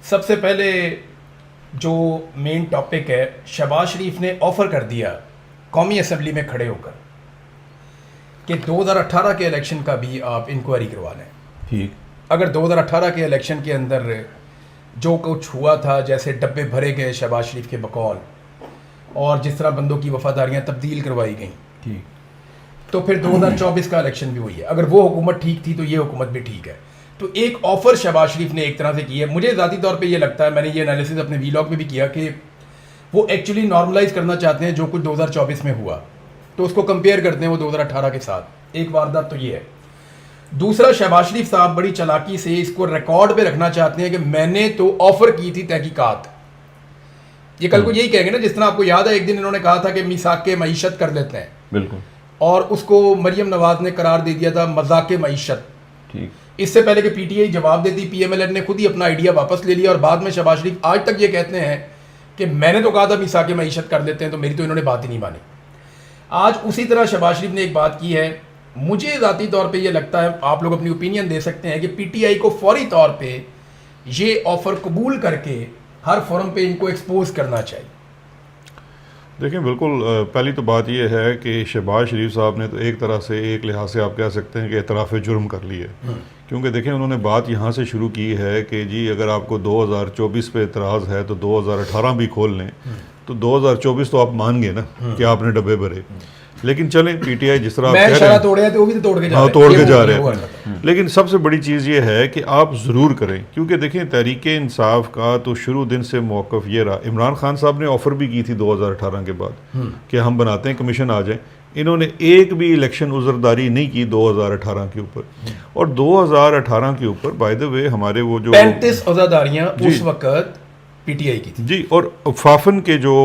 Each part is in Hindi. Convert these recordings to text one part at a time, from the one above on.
सबसे पहले जो मेन टॉपिक है, शहबाज शरीफ ने ऑफ़र कर दिया कौमी असम्बली में खड़े होकर कि 2018 के इलेक्शन का भी आप इंक्वायरी करवा लें। ठीक। अगर 2018 के इलेक्शन के अंदर जो कुछ हुआ था, जैसे डब्बे भरे गए शहबाज शरीफ के बकौल और जिस तरह बंदों की वफादारियां तब्दील करवाई गई, ठीक, तो फिर 2024 का इलेक्शन भी हुई है। अगर वो हुकूमत ठीक थी तो ये हुकूमत भी ठीक है। तो एक ऑफ़र शहबाज शरीफ ने एक तरह से की है। मुझे ज़ाती तौर पे ये लगता है, मैंने ये एनालिसिस अपने वीलॉग में भी किया, कि वो एक्चुअली नॉर्मलाइज करना चाहते हैं जो कुछ 2024 में हुआ, तो उसको कंपेयर करते हैं वो 2018 के साथ। एक वारदात तो ये है। दूसरा, शहबाज शरीफ साहब बड़ी चालाकी से इसको रिकॉर्ड पे रखना चाहते हैं कि मैंने तो ऑफ़र की थी तहकीकात। ये कल को यही कहेंगे ना, जिस तरह आपको याद है एक दिन इन्होंने कहा था कि मिसाक के मईशत कर लेते हैं, बिल्कुल, और उसको मरियम नवाज ने करार दे दिया था मजाक के मईशत। ठीक। इससे पहले कि पीटीआई जवाब देती, पीएमएलएन ने खुद ही अपना आइडिया वापस ले लिया और बाद में शहबाज शरीफ आज तक ये कहते हैं कि मैंने तो कहा था मिसाक के मईशत कर लेते हैं, तो मेरी तो इन्होंने बात ही नहीं मानी। आज उसी तरह शहबाज शरीफ ने एक बात की है। मुझे ज़ाती तौर पे ये लगता है, आप लोग अपनी ओपिनियन दे सकते हैं, कि पीटीआई को फौरी तौर पे ये ऑफ़र कबूल करके हर फोरम पे इनको एक्सपोज करना चाहिए। देखें, बिल्कुल, पहली तो बात यह है कि शहबाज शरीफ साहब ने तो एक तरह से, एक लिहाज से आप कह सकते हैं कि एतराफ़ जुर्म कर ली है। क्योंकि देखें, उन्होंने बात यहाँ से शुरू की है कि जी अगर आपको 2024 पे एतराज़ है तो 2018 भी खोल लें, तो 2024 तो आप मान गए ना कि आपने डब्बे भरे। लेकिन चलें, पीटीआई जिस तरह आप कह रहे हैं, तोड़े हैं तो वो भी तो तोड़ के जा रहे हैं। लेकिन सबसे बड़ी चीज़ ये है कि आप ज़रूर करें, क्योंकि देखें तहरीक इंसाफ का तो शुरू दिन से मौक़िफ़ ये रहा। इमरान खान साहब ने ऑफ़र भी की थी 2018 के बाद कि हम बनाते हैं, कमीशन आ जाए। इन्होंने एक भी इलेक्शन उज़रदारी नहीं की 2018 के ऊपर, और 2018 के ऊपर बाय द वे हमारे वो जो 35 उज़रदारियां उस वक्त पीटीआई की थी जी। और फाफन के जो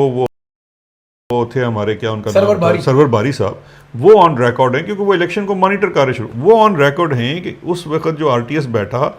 वो थे हमारे, क्या उनका नाम, सरवर बारी साहब, वो ऑन रिकॉर्ड हैं, क्योंकि वो इलेक्शन को मॉनिटर कर रहे, वो ऑन रिकॉर्ड हैं कि उस वक्त जो आरटीएस बैठा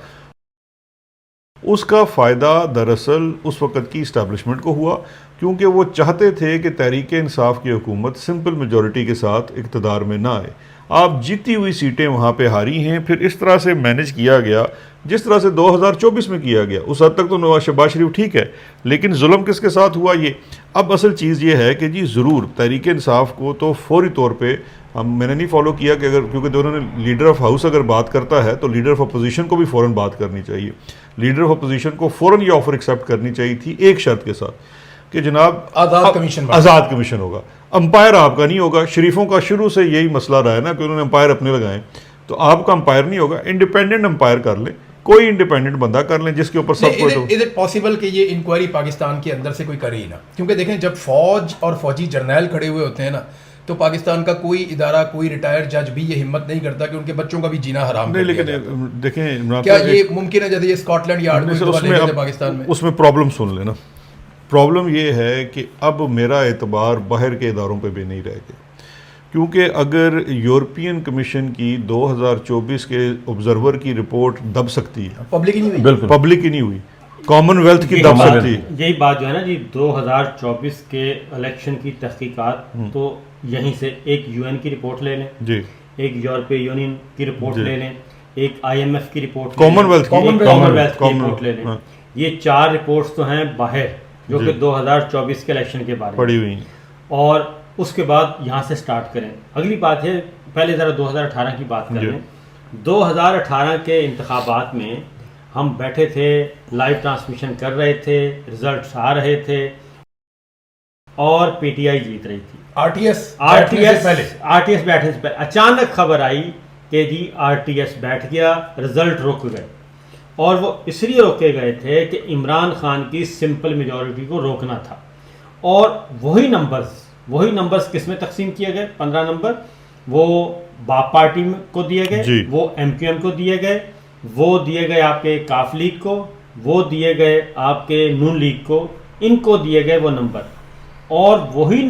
उसका फ़ायदा दरअसल उस वक्त की इस्टेब्लिशमेंट को हुआ, क्योंकि वो चाहते थे कि तहरीक इंसाफ की हुकूमत सिंपल मेजॉरिटी के साथ इक़्तिदार में ना आए। आप जीती हुई सीटें वहाँ पे हारी हैं, फिर इस तरह से मैनेज किया गया जिस तरह से 2024 में किया गया। उस हद तक तो नवाज शहबाज शरीफ ठीक है, लेकिन जुल्म किसके साथ हुआ ये। अब असल चीज़ ये है कि जी ज़रूर तहरीक इंसाफ को तो फौरी तौर पे मैंने नहीं फॉलो किया कि अगर, क्योंकि दोनों ने लीडर ऑफ हाउस अगर बात करता है तो लीडर ऑफ अपोजिशन को भी फ़ौरन बात करनी चाहिए। लीडर ऑफ अपोजिशन को फ़ौरन ये ऑफ़र एक्सेप्ट करनी चाहिए थी, एक शर्त के साथ कि जनाब आज़ाद कमीशन होगा, अंपायर आपका नहीं होगा। शरीफों का शुरू से यही मसला रहा है ना कि उन्होंने अंपायर अपने लगाए, तो आपका अंपायर नहीं होगा, इंडिपेंडेंट अंपायर कर लें, कोई इंडिपेंडेंट बंदा कर लें जिसके ऊपर सब कुछ। इज इट पॉसिबल कि ये इंक्वायरी पाकिस्तान के अंदर से कोई करे ही ना? क्योंकि देखें, जब फौज और फौजी जर्नैल खड़े हुए होते हैं ना, तो पाकिस्तान का कोई इदारा, कोई रिटायर्ड जज भी ये हिम्मत नहीं करता कि उनके बच्चों का भी जीना हराम नहीं। लेकिन देखें, क्या ये मुमकिन है जैसे ये स्कॉटलैंड यार्ड में पाकिस्तान में? उसमें प्रॉब्लम सुन लेना। प्रॉब्लम ये है कि अब मेरा एतबार बाहर के इदारों पे भी नहीं रह गया, क्योंकि अगर यूरोपियन कमीशन की 2024 के ऑब्जर्वर की रिपोर्ट दब सकती है, पब्लिक ही नहीं हुई, बिल्कुल पब्लिक ही नहीं हुई, कॉमनवेल्थ की दब सकती है। यही बात जो है ना जी, 2024 के इलेक्शन की तहकीकात तो यहीं से एक यूएन की रिपोर्ट ले लें जी, एक यूरोपीय यूनियन की रिपोर्ट ले लें, एक आईएमएफ की रिपोर्ट, कॉमनवेल्थ की रिपोर्ट ले लें। ये 4 रिपोर्ट्स तो हैं बाहर, जो कि 2024 के इलेक्शन के बारे में पड़ी हुई, और उसके बाद यहाँ से स्टार्ट करें। अगली बात है, पहले ज़रा 2018 की बात कर लें। 2018 के इंतखाबात में हम बैठे थे, लाइव ट्रांसमिशन कर रहे थे, रिजल्ट्स आ रहे थे और पीटीआई जीत रही थी। आरटीएस बैठने से पहले अचानक खबर आई कि जी आरटीएस बैठ गया, रिजल्ट रुक गए। और वो इसलिए रोके गए थे कि इमरान खान की सिंपल मेजॉरिटी को रोकना था। और वही नंबर्स किस में तकसीम किए गए? 15 नंबर वो बाप पार्टी को दिए गए, वो एमक्यूएम को दिए गए, वो दिए गए आपके काफ लीग को, वो दिए गए आपके नून लीग को, इनको दिए गए वो नंबर। और वही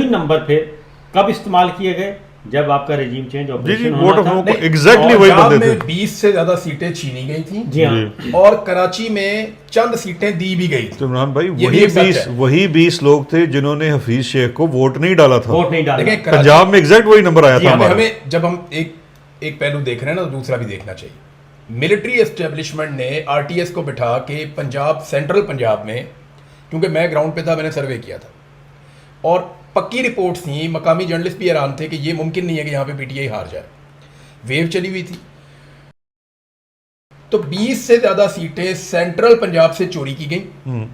नंबर फिर कब इस्तेमाल किए गए? जब आपका रेजिम चेंज ऑपरेशन होना था। एग्जैक्टली वही बंदे थे। 20 से ज्यादा सीटें छीनी गई थी जी हाँ, और कराची में चंद सीटें दी भी गई थी। तो इमरान भाई वही 20 लोग थे जिन्होंने हफीज शेख को वोट नहीं डाला था। पंजाब में एग्जैक्ट वही नंबर आया था। हमें जब हम एक पहलू देख रहे हैं ना, तो दूसरा भी देखना चाहिए। मिलिट्री एस्टेब्लिशमेंट ने आरटीएस को बिठा के पंजाब, सेंट्रल पंजाब में, क्योंकि मैं ग्राउंड पे था, मैंने सर्वे किया था और पक्की रिपोर्ट्स थी, मकामी जर्नलिस्ट भी हैरान थे कि ये मुमकिन नहीं है कि यहाँ पे पीटीआई हार जाए। वेव चली हुई थी। तो 20 से ज़्यादा सीटें सेंट्रल पंजाब से चोरी की गई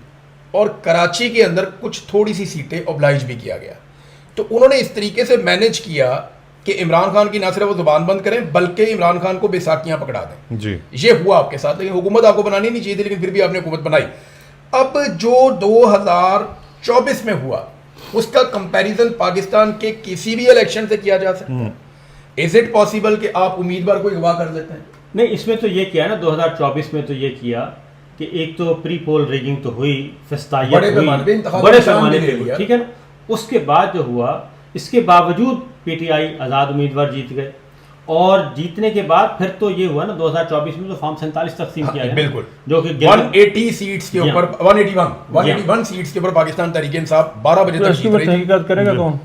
और कराची के अंदर कुछ थोड़ी सी सीटें ऑब्लाइज भी किया गया। तो उन्होंने इस तरीके से मैनेज किया कि इमरान खान की ना सिर्फ वो जुबान बंद करें बल्कि इमरान खान को बेसाखियां पकड़ा दें। जी, ये हुआ आपके साथ, लेकिन हुकूमत आपको बनानी नहीं चाहिए थी, लेकिन फिर भी आपने हुकूमत बनाई। अब जो 2024 में हुआ उसका कंपैरिजन पाकिस्तान के किसी भी इलेक्शन से किया जा सकता है। इज इट पॉसिबल कि आप उम्मीदवार को अगवा कर देते हैं? नहीं, इसमें तो ये किया ना 2024 में तो ये किया कि एक तो प्री पोल रिगिंग तो हुई, फिस्तायत बड़े हुई, पैमाने पे इंतखाब बड़े निशान पैमाने भी पे ले हुई, लिया। ठीक है ना। उसके बाद जो हुआ, इसके बावजूद पीटीआई आज़ाद उम्मीदवार जीत गए और जीतने के बाद फिर तो ये हुआ ना 2024 में तो फॉर्म 47 तकसीम किया गया, बिल्कुल, जो कि 180 सीट्स के ऊपर 181 सीट्स के ऊपर पाकिस्तान तहरीक इंसाफ 12 बजे तो तक इसकी जीत रही थी। तहकीकात करेगा कौन?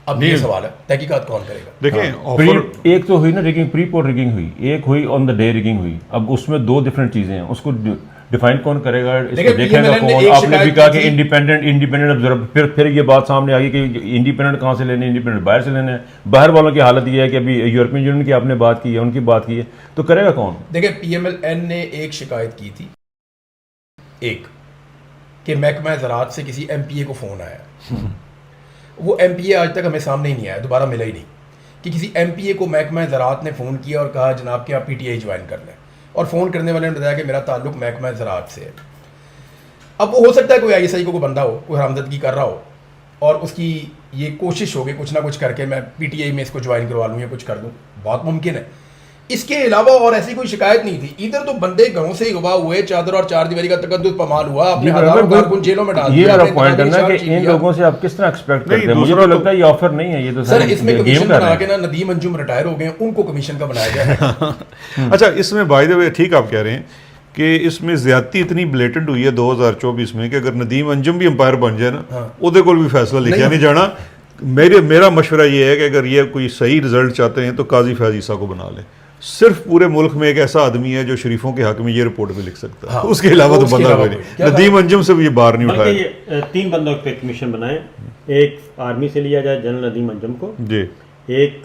अब ये सवाल है, तहकीकात कौन करेगा? देखें प्री ऑफर एक तो हुई ना रिगिंग, प्री पोल रिगिंग हुई, एक हुई ऑन द डे रिगिंग हुई। अब उसमें दो डिफरेंट चीजें हैं, उसको डिफाइन कौन करेगा, इसको देखिए, देखेगा PMLN ने कौन। एक आपने भी शिकायत कहा की कि थी। इंडिपेंडेंट ऑब्जर्वर, फिर ये बात सामने आ गई कि इंडिपेंडेंट कहाँ से लेने, इंडिपेंडेंट बाहर से लेने हैं। बाहर वालों की हालत ये है कि अभी यूरोपियन यूनियन की आपने बात की है, उनकी बात की है, तो करेगा कौन? देखिए, पीएमएलएन ने एक शिकायत की थी, एक कि महकमा ज़राअत से किसी एमपीए को फ़ोन आया। वो एमपीए आज तक हमें सामने ही नहीं आया, दोबारा मिला ही नहीं, कि किसी एमपीए को महकमा ज़राअत ने फ़ोन किया और कहा जनाब कि आप पीटीआई ज्वाइन कर लें, और फ़ोन करने वाले ने बताया कि मेरा ताल्लुक महकमा ज़राअत से है। अब वो हो सकता है कोई आईएसआई को कोई बंदा हो, कोई हरामदर्दी कर रहा हो और उसकी ये कोशिश हो गई कुछ ना कुछ करके मैं पीटीआई में इसको ज्वाइन करवा लूँ या कुछ कर दूँ, बहुत मुमकिन है। इसके अलावा और ऐसी कोई शिकायत नहीं थी। इधर तो बंदे घरों से ही गवाह हुए, चादर और चार दीवारी का तकद्दुस पमाल हुआ, अपने हजारों कारकुन जेलों में डाल ये दिया, मेरा अपने पॉइंट है ना इंतखाबी कि निशान इन छीन लोगों से आप किस तरह एक्सपेक्ट नहीं, करते हैं? मुझे दूसरा तो तो- लगता है ये ऑफर नहीं है, ये तो सर इसमें गेम कमीशन कर बना रहे के हैं। ना नदीम अंजुम रिटायर हो गए हैं, उनको कमीशन का बनाया गया। अच्छा, इसमें बाय द वे ठीक आप कह रहे हैं कि इसमें ज्यादती इतनी ब्लेटेंट हुई है 2024 में कि अगर नदीम अंजुम भी अंपायर बन जाए ना, ਉਹਦੇ ਕੋਲ भी फैसला लिखा नहीं जाना। मेरा मशवरा ये है कि अगर ये कोई सही रिजल्ट चाहते हैं तो काजी फैज ईसा को बना लें। सिर्फ पूरे मुल्क में एक ऐसा आदमी है जो शरीफों के हक में ये रिपोर्ट भी लिख सकता है। हाँ, उसके अलावा तो उसके बंदा अलावा कोई कोई। नहीं। क्या नदीम अंजुम से भी ये बार नहीं बल्कि उठाया। ये 3 बंदों पे कमीशन बनाए, एक आर्मी से लिया जाए जनरल नदीम अंजुम को, जी एक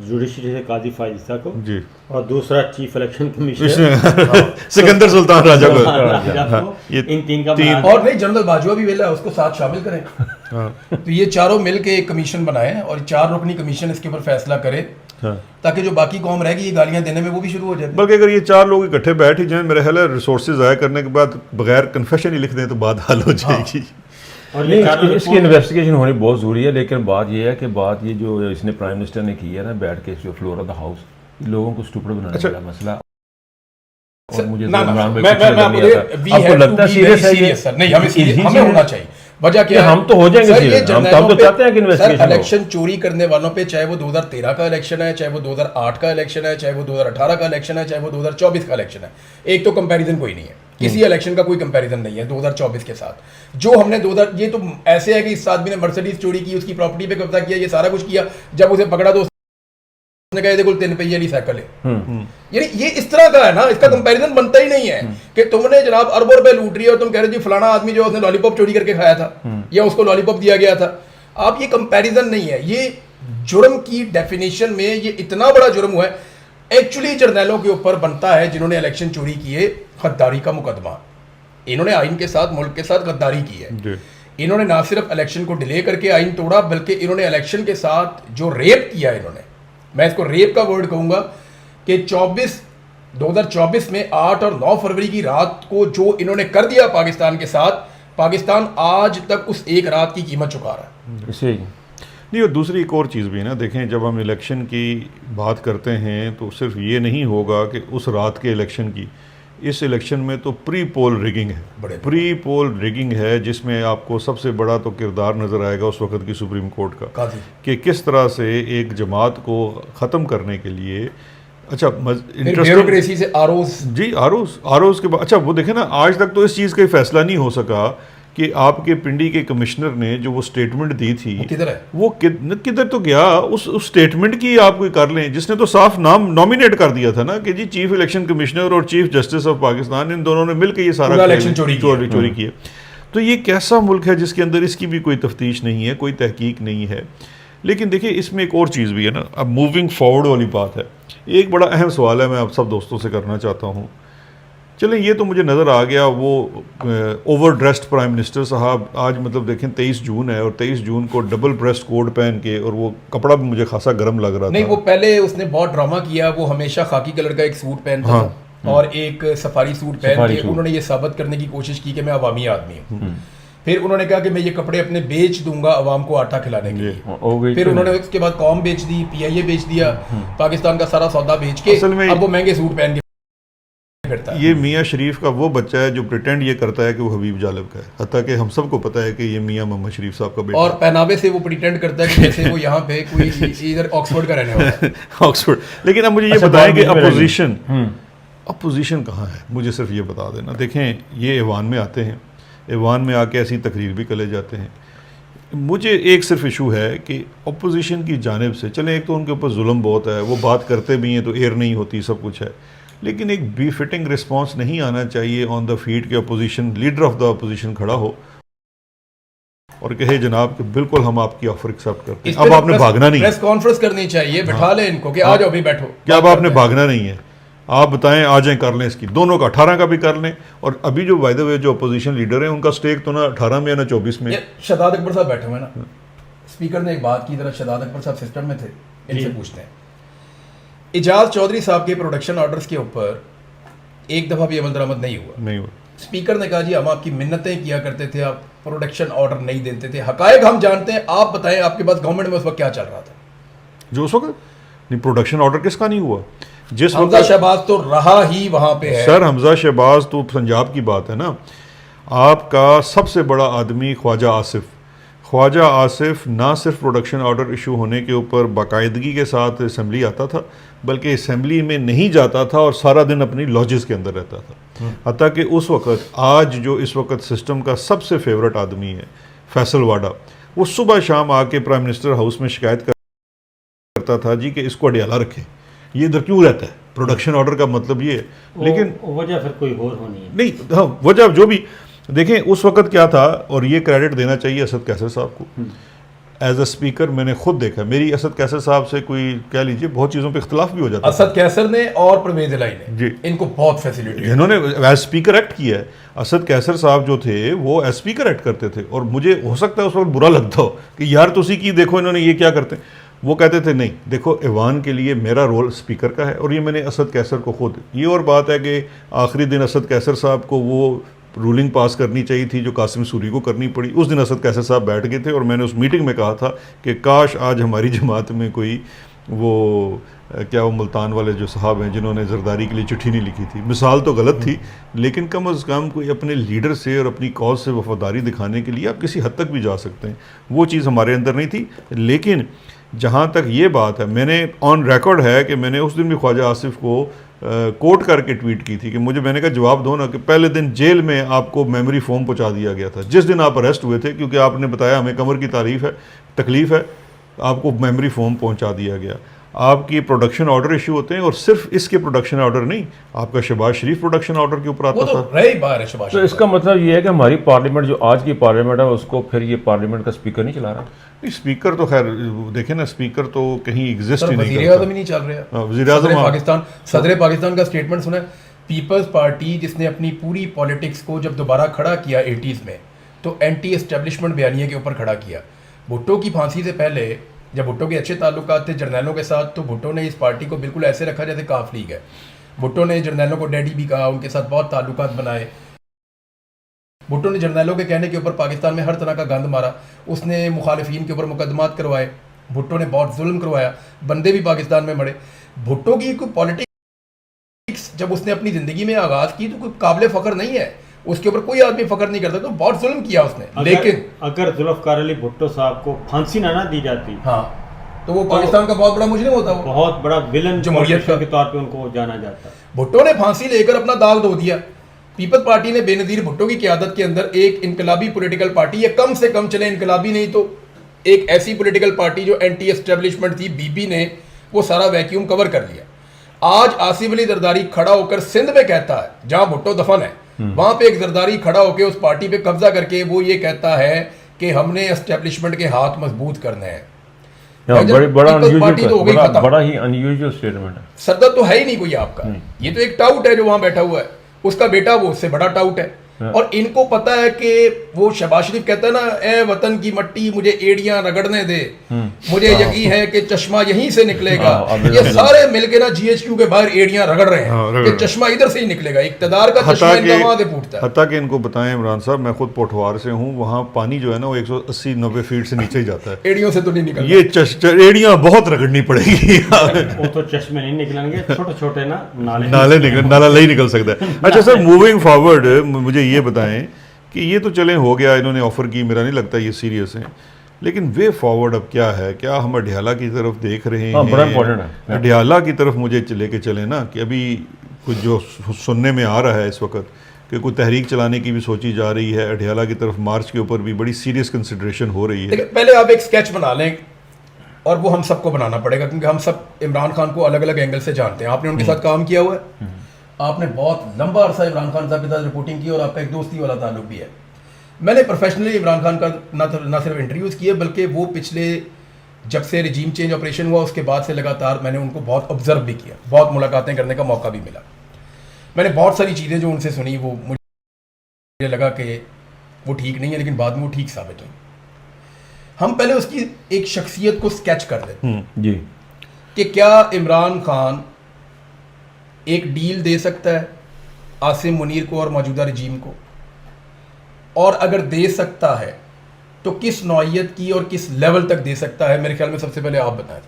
जुडिशरी से काजी फायद ईसा को, जी, और दूसरा chief election commissioner Sikandar Sultan Raja को। राजा को, ये इन 3 का तीन- बना- और नहीं, जनरल बाजवा भी वेला है, उसको साथ शामिल करें। हाँ, तो ये चारों मिल के एक कमीशन बनाए और 4 रुकनी कमीशन इसके ऊपर फैसला करे, हाँ। ताकि जो बाकी कौम रहेगी ये गालियां देने में वो भी शुरू हो जाए। बल्कि अगर ये 4 लोग इकट्ठे बैठ ही जाएं, मेरा ख्याल है रिसोर्सेज ज़ाया करने के बाद बगैर कन्फेशन ही लिख दें तो बात हल हो जाएगी। और नहीं, ये चारों इसकी रिपोर्ट- इन्वेस्टिगेशन होनी बहुत ज़रूरी है, लेकिन बात ये है कि बात ये जो इसने प्राइम मिनिस्टर ने की है ना, बैठ के जो फ्लोर ऑफ द हाउस, लोगों को स्टूपिड बनाने अच्छा। वाला मसला। और सर, मुझे ना, तो ना, इमरान भाई मैं कुछ नजर आपको नहीं आता। we आपको have लगता to है be very सीरियस है ये? serious, sir. नहीं, हमें Is he हमें होना serious? चाहिए। वजह क्या है? हम तो हो जाएंगे सर, serious। ये हम तो जर्नैलों पे- चाहते हैं कि investigation सर, हो। इलेक्शन चोरी करने वालों पे, चाहे वो 2013 का इलेक्शन है, चाहे वो 2008 का इलेक्शन है, चाहे वो 2018 का इलेक्शन है, चाहे वो 2024 का इलेक्शन है, एक तो कंपैरिजन कोई नहीं है, किसी इलेक्शन का कोई कंपैरिजन नहीं है 2024 के साथ। जो हमने 2000 ये तो ऐसे है कि इस आदमी ने मर्सिडीज चोरी की, उसकी प्रॉपर्टी पे कब्जा किया, ये सारा कुछ किया, जब उसे पकड़ा तो उसने कहा देखो 3 पहिए वाली साइकिल है। यानी ये इस तरह का है ना, इसका कंपैरिजन बनता ही नहीं है कि तुमने जनाब अरबों रुपए लूट रही है और तुम कह रहे जी फलाना आदमी जो उसने लॉलीपॉप चोरी करके खाया था या उसको लॉलीपॉप दिया गया था। आप, ये कंपैरिजन नहीं है। ये जुर्म की डेफिनेशन में ये इतना बड़ा जुर्म हुआ है। एक्चुअली जर्नैलों के ऊपर बनता है जिन्होंने इलेक्शन चोरी किए गद्दारी का मुकदमा। इन्होंने आइन के साथ, मुल्क के साथ गद्दारी की है। जी। इन्होंने ना सिर्फ इलेक्शन को डिले करके आइन तोड़ा, बल्कि इन्होंने इलेक्शन के साथ जो रेप किया, इन्होंने, मैं इसको रेप का वर्ड कहूंगा, कि 2024 में 8 और 9 फरवरी की रात को जो इन्होंने कर दिया पाकिस्तान के साथ, पाकिस्तान आज तक उस एक रात की कीमत चुका रहा है। इसे नहीं, और दूसरी एक और चीज़ भी है ना, देखें जब हम इलेक्शन की बात करते हैं तो सिर्फ ये नहीं होगा कि उस रात के इलेक्शन की, इस इलेक्शन में तो प्री पोल रिगिंग है, बड़े प्री पोल रिगिंग है, जिसमें आपको सबसे बड़ा तो किरदार नज़र आएगा उस वक्त की सुप्रीम कोर्ट का, काजी कि किस तरह से एक जमात को ख़त्म करने के लिए। अच्छा, इंटरेस्टिंग ब्यूरोक्रेसी से आरोज जी, आरोज के बाद, अच्छा वो देखें ना, आज तक तो इस चीज़ का ही फैसला नहीं हो सका कि आपके पिंडी के कमिश्नर ने जो वो स्टेटमेंट दी थी किधर है? वो किधर तो गया, उस स्टेटमेंट की आप कोई कर लें, जिसने तो साफ नाम नॉमिनेट कर दिया था ना कि जी चीफ इलेक्शन कमिश्नर और चीफ जस्टिस ऑफ पाकिस्तान, इन दोनों ने मिलकर ये सारा इलेक्शन चोरी किया। तो ये कैसा मुल्क है जिसके अंदर इसकी भी कोई तफ्तीश नहीं है, कोई तहकीक नहीं है। लेकिन देखिए इसमें एक और चीज़ भी है ना, अब मूविंग फॉरवर्ड वाली बात है। एक बड़ा अहम सवाल है, मैं आप सब दोस्तों से करना चाहता हूँ। चलें, ये तो मुझे नज़र आ गया, वो ओवर ड्रेस्ड प्राइम मिनिस्टर साहब आज मतलब देखें 23 जून है और 23 जून को डबल ब्रेस्ट कोट पहन के, और वो कपड़ा भी मुझे खासा गर्म लग रहा नहीं, था। वो पहले उसने बहुत ड्रामा किया, वो हमेशा खाकी कलर का एक सूट पहनता था और एक सफारी सूट पहन के उन्होंने ये साबित करने की कोशिश की कि मैं अवामी आदमी हूँ। फिर उन्होंने कहा कि मैं ये कपड़े अपने बेच दूंगा अवाम को आटा खिलाने के लिए। फिर उन्होंने उसके बाद कॉम बेच दी, PIA बेच दिया, पाकिस्तान का सारा सौदा बेच के असल में अब वो महंगे सूट पहन के फिरता है। ये मियाँ शरीफ का वो बच्चा है जो प्रिटेंड ये करता है कि वो हबीब जालिब का है, हत्ता कि हम सबको पता है कि ये मियाँ मोहम्मद शरीफ साहब का बेटा और पहनावे से वो प्रिटेंड करता है कि जैसे वो यहाँ पे कोई इधर ऑक्सफोर्ड का रहने वाला है। ऑक्सफोर्ड। लेकिन अब मुझे ये बताएं कि अपोजिशन कहाँ है, मुझे सिर्फ ये बता देना। देखें, ये ऐवान में आते हैं, ऐवान में आके ऐसी तकरीर भी करे जाते हैं। मुझे एक सिर्फ इशू है कि अपोजिशन की जानिब से, चलें एक तो उनके ऊपर जुल्म बहुत है, वो बात करते भी हैं तो एयर नहीं होती, सब कुछ है, लेकिन एक बी फिटिंग रिस्पॉन्स नहीं आना चाहिए ऑन द फीट के opposition leader of the opposition खड़ा हो और कहे जनाब कि बिल्कुल हम आपकी ऑफर एक्सेप्ट करते हैं, अब आपने भागना नहीं है। प्रेस कॉन्फ्रेंस करनी चाहिए, बिठा ले इनको कि आ जाओ भी बैठो, क्या अब आपने भागना नहीं है, आप बताएं, आ जाएं, कर लें इसकी, दोनों का 18 का भी कर लें। और अभी जो बाय द वे जो अपोजिशन लीडर हैं उनका स्टेक तो ना 18 में ना 24 में। शहजाद अकबर साहब बैठे हुए ना, स्पीकर ने एक बात की, तरह शहजाद अकबर साहब सिस्टम में थे, इनसे पूछते हैं। इजाज चौधरी साहब के प्रोडक्शन ऑर्डर्स के ऊपर एक दफ़ा भी अमल दरामद नहीं हुआ। स्पीकर ने कहा जी हम आपकी मिन्नतें किया करते थे, आप प्रोडक्शन ऑर्डर नहीं देते थे, हकायक हम जानते हैं, आप बताएं आपके पास गवर्नमेंट में उस वक्त क्या चल रहा था? जो उस वक्त नहीं, प्रोडक्शन ऑर्डर किसका नहीं हुआ? जिस हमजा शहबाज तो रहा ही वहां पे है सर, हमजा शहबाज तो पंजाब की बात है ना। आपका सबसे बड़ा आदमी ख्वाजा आसिफ ना सिर्फ प्रोडक्शन ऑर्डर इशू होने के ऊपर बाकायदगी के साथ असेंबली आता था, बल्कि असेंबली में नहीं जाता था और सारा दिन अपनी लॉजेस के अंदर रहता था। हत्ता कि उस वक़्त, आज जो इस वक्त सिस्टम का सबसे फेवरेट आदमी है फैसल वाडा, वो सुबह शाम आके प्राइम मिनिस्टर हाउस में शिकायत करता था जी कि इसको अडियाला रखें, ये इधर क्यों रहता है, प्रोडक्शन ऑर्डर का मतलब ये है। लेकिन वजह फिर कोई और होनी है नहीं, हाँ वजह जो भी देखें उस वक्त क्या था, और ये क्रेडिट देना चाहिए असद कैसर साहब को। एज अ स्पीकर मैंने खुद देखा, मेरी असद कैसर साहब से कोई कह लीजिए बहुत चीज़ों पे इख्तलाफ भी हो जाता है। असद कैसर ने और परवेज इलाही ने जी इनको बहुत फैसिलिटी, इन्होंने एज स्पीकर एक्ट किया है। असद कैसर साहब जो थे वो एज स्पीकर एक्ट करते थे, और मुझे हो सकता है उस वक्त बुरा लगता हो कि यार तुसी की देखो इन्होंने ये क्या करते हैं। वो कहते थे नहीं देखो, ऐवान के लिए मेरा रोल स्पीकर का है, और ये मैंने असद कैसर को खुद, ये और बात है कि आखिरी दिन असद कैसर साहब को वो रूलिंग पास करनी चाहिए थी जो कासिम सूरी को करनी पड़ी। उस दिन असद कैसर साहब बैठ गए थे, और मैंने उस मीटिंग में कहा था कि काश आज हमारी जमात में कोई वो वो मुल्तान वाले जो साहब हैं जिन्होंने जरदारी के लिए चिट्ठी नहीं लिखी थी, मिसाल तो गलत थी, लेकिन कम अज़ कम कोई अपने लीडर से और अपनी कॉज से वफादारी दिखाने के लिए आप किसी हद तक भी जा सकते हैं। वो चीज़ हमारे अंदर नहीं थी। लेकिन जहाँ तक ये बात है, मैंने ऑन रिकॉर्ड है कि मैंने उस दिन भी ख्वाजा आसिफ को कोट करके ट्वीट की थी कि मैंने कहा जवाब दो ना कि पहले दिन जेल में आपको मेमोरी फोम पहुँचा दिया गया था जिस दिन आप अरेस्ट हुए थे, क्योंकि आपने बताया हमें कमर की तकलीफ़ है, आपको मेमोरी फोम पहुँचा दिया गया। आपकी प्रोडक्शन ऑर्डर इशू होते हैं, और सिर्फ इसके प्रोडक्शन ऑर्डर नहीं, आपका शहबाज शरीफ प्रोडक्शन ऑर्डर के ऊपर आता था। रही बार है शहबाज। तो इसका मतलब ये है कि हमारी पार्लियामेंट जो आज की पार्लियामेंट है उसको फिर ये पार्लियामेंट का स्पीकर नहीं चला रहा। नहीं, स्पीकर तो खैर देखें ना, स्पीकर तो कहीं एग्जिस्ट ही नहीं वज़ीर आज़म ही नहीं चल रहा। सदर पाकिस्तान का स्टेटमेंट सुना, पीपल्स पार्टी जिसने अपनी पूरी पॉलिटिक्स को जब दोबारा खड़ा किया 80s में, तो एंटी एस्टेब्लिशमेंट बयानिया के ऊपर खड़ा किया। भुट्टो की फांसी से पहले जब भुट्टो के अच्छे ताल्लुकात थे जर्नैलों के साथ, तो भुट्टो ने इस पार्टी को बिल्कुल ऐसे रखा जैसे काफ लीग है। भुट्टो ने जर्नैलों को डैडी भी कहा, उनके साथ बहुत ताल्लुकात बनाए। भुट्टो ने जर्नैलों के कहने के ऊपर पाकिस्तान में हर तरह का गंद मारा, उसने मुखालिफिन के ऊपर मुकदमात करवाए, भुट्टो ने बहुत जुल्म करवाया, बंदे भी पाकिस्तान में मरे। भुट्टो की कोई पॉलिटिक्स जब उसने अपनी ज़िंदगी में आगाज़ की तो कोई काबिल फ़ख्र नहीं है, उसके ऊपर कोई आदमी फ़ख्र नहीं करता, तो बहुत जुल्म किया उसने। लेकिन अगर जुल्फ़िकार अली भुट्टो साहब को फांसी ना दी जाती, हाँ, तो वो पाकिस्तान का बहुत बड़ा मुजरिम होता, वो बहुत बड़ा विलन जमहूरियत के तौर पे उनको जाना जाता। भुट्टो ने फांसी लेकर अपना दाग धो दिया, पीपल्स पार्टी ने बेनज़ीर भुट्टो की क़यादत के अंदर एक इनकलाबी पॉलिटिकल पार्टी, या कम से कम चले इनकलाबी नहीं तो एक ऐसी पॉलिटिकल पार्टी जो एंटी एस्टेब्लिशमेंट थी, बीपी ने वो सारा वैक्यूम कवर कर लिया। आज आसिफ अली जरदारी खड़ा होकर सिंध में कहता है, जहां भुट्टो दफन है, वहां पे एक जरदारी खड़ा होकर उस पार्टी पे कब्जा करके वो ये कहता है कि हमने एस्टेब्लिशमेंट के हाथ मजबूत करने हैं। बड़ा ही अनयूजुअल स्टेटमेंट है। सरदर्द तो है ही नहीं कोई आपका, ये तो एक टाउट है जो वहां बैठा हुआ है, उसका बेटा वो उससे बड़ा टाउट है। और इनको पता है कि वो शहबाज शरीफ कहता है ना, ए वतन की मट्टी मुझे एड़ियां रगड़ने दे, मुझे यकीन है कि चश्मा यहीं से निकलेगा। ये सारे मिलके ना जीएचक्यू के बाहर एड़ियां रगड़ रहे हैं कि चश्मा इधर से ही निकलेगा, इक्तदार का चश्मा इनका वहां से फूटता है। हत्ता कि इनको बताएं इमरान साहब, मैं खुद पोठवार से हूँ, वहाँ पानी जो है ना वो 180-90 फीट से नीचे ही जाता है। एड़ियों से तो नहीं निकलता, ये एड़ियां बहुत रगड़नी पड़ेगी। वो तो चश्मे नहीं निकलेंगे, छोटे छोटे ना नाला नहीं निकल सकता है। अच्छा सर, मूविंग फॉरवर्ड मुझे ये बताएं कि ये तो चले हो गया, इन्होंने ऑफर की, मेरा नहीं लगता ये सीरियस है, लेकिन वे फॉरवर्ड अब क्या है? क्या हम अडियाला की तरफ देख रहे हैं? बड़ा इंपॉर्टेंट है। अडियाला की तरफ मुझे लेके चले ना, कि अभी कुछ जो सुनने में आ रहा है इस वक्त कि कोई तहरीक चलाने की भी सोची जा रही है, अडियाला की तरफ मार्च के ऊपर भी बड़ी सीरियस कंसिडरेशन हो रही है। पहले आप एक स्केच बना लें, और वो हम सबको बनाना पड़ेगा क्योंकि हम सब इमरान खान को अलग अलग एंगल से जानते हैं। आपने उनके साथ काम किया हुआ है, आपने बहुत लंबा अरसा इमरान खान साहब के साथ रिपोर्टिंग की और आपका एक दोस्ती वाला ताल्लुक भी है। मैंने प्रोफेशनली इमरान खान का ना सिर्फ इंटरव्यूज़ किए, बल्कि वो पिछले जब से रिजीम चेंज ऑपरेशन हुआ उसके बाद से लगातार मैंने उनको बहुत ऑब्जर्व भी किया, बहुत मुलाकातें करने का मौका भी मिला। मैंने बहुत सारी चीज़ें जो उनसे सुनी वो मुझे लगा कि वो ठीक नहीं है, लेकिन बाद में वो ठीक साबित हुई। हम पहले उसकी एक शख्सियत को स्केच कर लेते जी, कि क्या इमरान खान एक डील दे सकता है आसिम मुनीर को और मौजूदा रजीम को, और अगर दे सकता है तो किस नौइयत की और किस लेवल तक दे सकता है? मेरे ख्याल में सबसे पहले आप बताएं।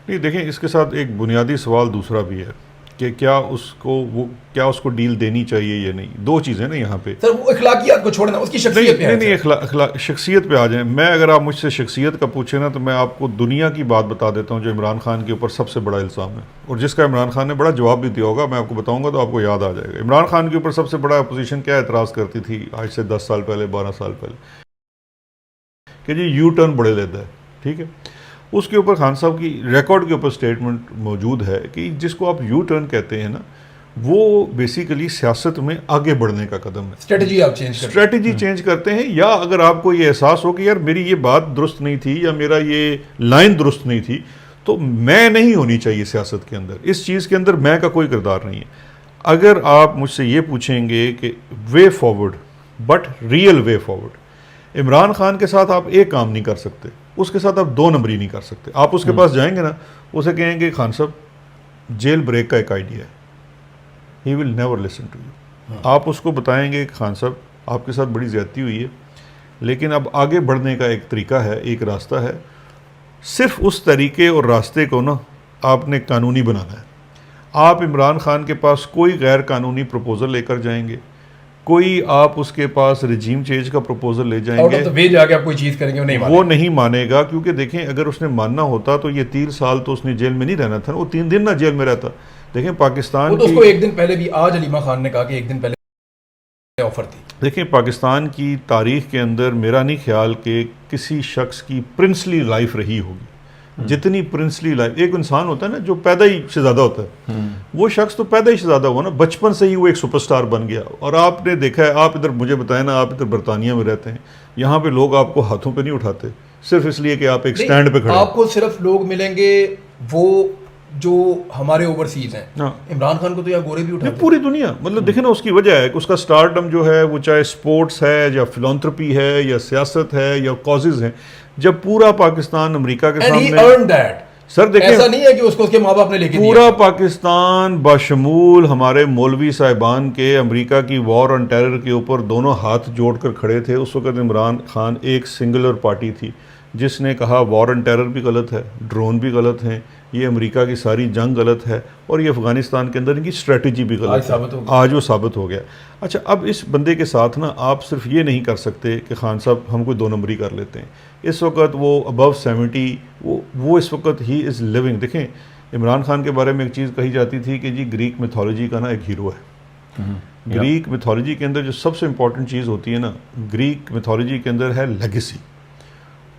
नहीं देखें, इसके साथ एक बुनियादी सवाल दूसरा भी है कि क्या उसको डील देनी चाहिए या नहीं। दो चीज़ें ना यहाँ पे। सर वो इखलाकियात को छोड़ना, उसकी शख्सियत पे नहीं, शख्सियत पे आ जाए। मैं अगर आप मुझसे शख्सियत का पूछे ना, तो मैं आपको दुनिया की बात बता देता हूँ जो इमरान खान के ऊपर सबसे बड़ा इल्ज़ाम है, और जिसका इमरान खान ने बड़ा जवाब भी दिया होगा। मैं आपको बताऊँगा तो आपको याद आ जाएगा। इमरान खान के ऊपर सबसे बड़ा अपोजिशन क्या एतराज़ करती थी आज से 10 साल पहले, 12 साल पहले, कि जी यू टर्न बड़े लेता है, ठीक है। उसके ऊपर खान साहब की रिकॉर्ड के ऊपर स्टेटमेंट मौजूद है कि जिसको आप यू टर्न कहते हैं ना, वो बेसिकली सियासत में आगे बढ़ने का कदम है। स्ट्रेटजी चेंज करते हैं, या अगर आपको ये एहसास हो कि यार मेरी ये बात दुरुस्त नहीं थी या मेरा ये लाइन दुरुस्त नहीं थी, तो मैं नहीं होनी चाहिए सियासत के अंदर, इस चीज़ के अंदर मैं का कोई किरदार नहीं है। अगर आप मुझसे ये पूछेंगे कि way forward, but real way forward, Imran Khan के साथ आप एक काम नहीं कर सकते, उसके साथ आप 2 नंबरी नहीं कर सकते। आप उसके पास जाएंगे ना, उसे कहेंगे खान साहब जेल ब्रेक का एक आइडिया है, he will never listen to you. आप उसको बताएंगे खान साहब आपके साथ बड़ी ज़्यादती हुई है, लेकिन अब आगे बढ़ने का एक तरीका है, एक रास्ता है, सिर्फ उस तरीके और रास्ते को ना आपने कानूनी बनाना है। आप इमरान खान के पास कोई गैर कानूनी प्रपोज़ल लेकर जाएंगे, कोई आप उसके पास रिजीम चेंज का प्रपोजल ले जाएंगे, तो वे जाके आप कोई चीज़ करेंगे, वो नहीं मानेगा। क्योंकि देखें, अगर उसने मानना होता तो ये 3 साल तो उसने जेल में नहीं रहना था, वो 3 दिन ना जेल में रहता। देखें पाकिस्तान वो तो उसको एक दिन पहले भी, आज अलीमा खान ने कहा कि एक दिन पहले ऑफर थी। देखें पाकिस्तान की तारीख के अंदर मेरा नहीं ख्याल कि किसी शख्स की प्रिंसली लाइफ रही होगी जितनी प्रिंसली लाइफ एक इंसान होता है ना जो पैदा ही शहजादा होता है, वो शख्स तो पैदा ही शहजादा हुआ ना, बचपन से ही वो एक सुपरस्टार बन गया। और आपने देखा है, आप इधर मुझे बताएं ना, आप इधर बरतानिया में रहते हैं, यहाँ पे लोग आपको हाथों पे नहीं उठाते सिर्फ इसलिए कि आप एक स्टैंड पे खड़े। आपको सिर्फ लोग मिलेंगे वो जो हमारे ओवरसीज हैं। इमरान खान को तो यहाँ गोरे भी उठाते, पूरी दुनिया, मतलब देखे ना, उसकी वजह है कि उसका स्टारडम जो है वो चाहे स्पोर्ट्स है या फिलॉन्थ्रपी है या सियासत है या कॉजेज हैं, जब पूरा पाकिस्तान अमेरिका के सामने, सर देखिए ऐसा नहीं है कि उसको उसके माँ बाप ने लेके पूरा पाकिस्तान बशमूल हमारे मौलवी साहिबान के अमेरिका की वॉर ऑन टेरर के ऊपर दोनों हाथ जोड़कर खड़े थे। उस वक्त इमरान खान एक सिंगुलर पार्टी थी जिसने कहा वॉर ऑन टेरर भी गलत है, ड्रोन भी गलत हैं, ये अमेरिका की सारी जंग गलत है और ये अफगानिस्तान के अंदर इनकी स्ट्रेटजी भी गलत है। आज वो साबित हो गया। अच्छा, अब इस बंदे के साथ ना आप सिर्फ ये नहीं कर सकते कि खान साहब हम कोई 2 नंबरी कर लेते हैं। इस वक्त वो अबव 70, वो इस वक्त ही इज़ लिविंग। देखें, इमरान खान के बारे में एक चीज़ कही जाती थी कि जी ग्रीक मिथोलॉजी का ना एक हीरो है, ग्रीक मिथोलॉजी के अंदर जो सबसे इंपॉर्टेंट चीज़ होती है ना, ग्रीक मिथोलॉजी के अंदर है लेगेसी।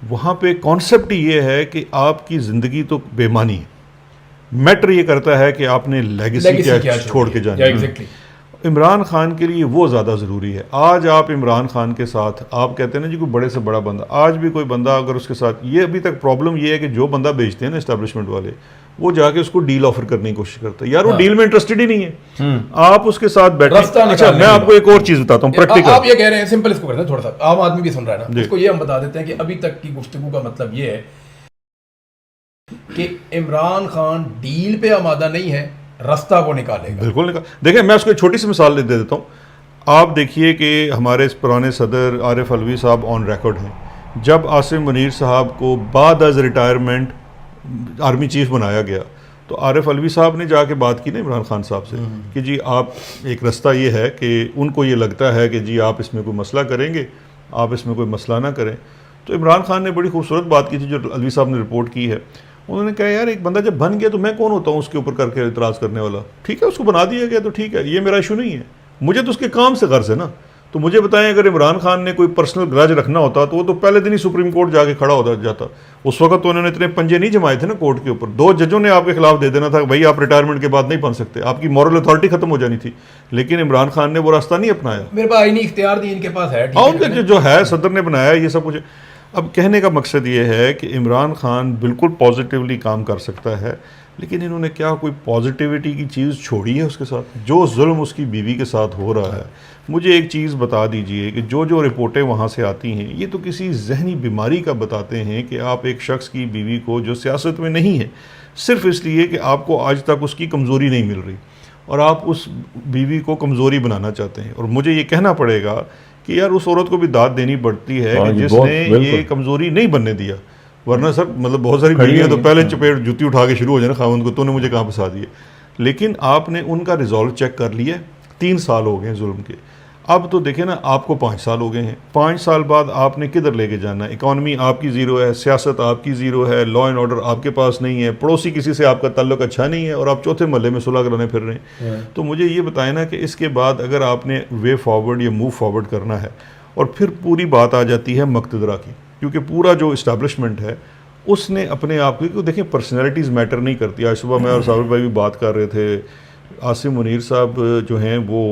वहाँ पे कॉन्सेप्ट ये है कि आपकी ज़िंदगी तो बेमानी है, मैटर ये करता है कि आपने लेगेसी क्या छोड़ के जाना है। इमरान खान के लिए वो ज़्यादा ज़रूरी है। आज आप इमरान खान के साथ, आप कहते हैं ना जी कोई बड़े से बड़ा बंदा, आज भी कोई बंदा अगर उसके साथ, ये अभी तक प्रॉब्लम ये है कि जो बंदा बेचते हैं ना इस्टेब्लिशमेंट वाले, वो जाके उसको डील ऑफर करने की कोशिश करता है। यार वो डील में इंटरेस्टेड ही नहीं है, आप उसके साथ बैठे। अच्छा, मैं आपको एक और चीज़ बताता हूँ प्रैक्टिकल। आप ये कह रहे हैं, सिंपल इसको करते हैं थोड़ा सा, आम आदमी भी सुन रहा है ना, इसको ये हम बता देते हैं कि अभी तक की गुफ्तगू का मतलब ये है कि इमरान खान डील पे आमादा नहीं है, रास्ता वो निकालेगा। बिल्कुल निकाल। देखिए मैं उसको एक छोटी सी मिसाल दे देता हूँ। आप देखिए कि हमारे पुराने सदर आरिफ अलवी साहब ऑन रिकॉर्ड हैं, जब आसिम मुनीर साहब को बाद अज रिटायरमेंट आर्मी चीफ बनाया गया, तो आरिफ अलवी साहब ने जाके बात की ना इमरान खान साहब से कि जी आप, एक रास्ता ये है कि उनको ये लगता है कि जी आप इसमें कोई मसला करेंगे, आप इसमें कोई मसला ना करें। तो इमरान खान ने बड़ी खूबसूरत बात की थी जो अलवी साहब ने रिपोर्ट की है। उन्होंने कहा यार एक बंदा जब बन गया तो मैं कौन होता हूँ उसके ऊपर करके इतराज़ करने वाला। ठीक है, उसको बना दिया गया तो ठीक है, ये मेरा इशू नहीं है, मुझे तो उसके काम से गर्ज है ना। तो मुझे बताएं, अगर इमरान खान ने कोई पर्सनल ग्रज रखना होता तो वो तो पहले दिन ही सुप्रीम कोर्ट जाके खड़ा होता जाता। उस वक्त तो उन्होंने इतने पंजे नहीं जमाए थे ना कोर्ट के ऊपर। 2 जजों ने आपके खिलाफ दे देना था भाई आप रिटायरमेंट के बाद नहीं बन सकते, आपकी मॉरल अथॉरिटी खत्म हो जानी थी। लेकिन इमरान खान ने वो रास्ता नहीं अपनाया। मेरे पास आईनी इख्तियार दी इनके पास है, उनके जो है सदर ने बनाया ये सब कुछ। अब कहने का मकसद ये है कि इमरान खान बिल्कुल पॉजिटिवली काम कर सकता है, लेकिन इन्होंने क्या कोई पॉजिटिविटी की चीज़ छोड़ी है उसके साथ? जो जुल्म उसकी बीवी के साथ हो रहा है, मुझे एक चीज़ बता दीजिए कि जो रिपोर्टें वहाँ से आती हैं ये तो किसी जहनी बीमारी का बताते हैं कि आप एक शख्स की बीवी को, जो सियासत में नहीं है, सिर्फ इसलिए कि आपको आज तक उसकी कमज़ोरी नहीं मिल रही और आप उस बीवी को कमज़ोरी बनाना चाहते हैं। और मुझे ये कहना पड़ेगा कि यार उस औरत को भी दाद देनी पड़ती है कि जिसने ये कमज़ोरी नहीं बनने दिया, वरना सर मतलब बहुत सारी बीवियाँ तो पहले चपेट जूती उठा के शुरू हो जाए ना खावंद को, तूने मुझे कहाँ फंसा दिए। लेकिन आपने उनका रिजॉल्व चेक कर लिया, 3 साल हो गए हैं जुल्म के। अब तो देखें ना, आपको 5 साल हो गए हैं। 5 साल बाद आपने किधर लेके जाना है? इकॉनमी आपकी ज़ीरो है, सियासत आपकी ज़ीरो है, लॉ एंड ऑर्डर आपके पास नहीं है, पड़ोसी किसी से आपका ताल्लुक अच्छा नहीं है और आप चौथे महल्ले में सुलह कराने फिर रहे हैं। तो मुझे ये बताएं ना कि इसके बाद अगर आपने वे फॉरवर्ड या मूव फॉरवर्ड करना है, और फिर पूरी बात आ जाती है मक्तदरा की, क्योंकि पूरा जो इस्टेब्लिशमेंट है उसने अपने आप को, देखें पर्सनैलिटीज़ मैटर नहीं करती। आज सुबह मैं और साबिर भाई भी बात कर रहे थे, आसिम मुनीर साहब जो हैं वो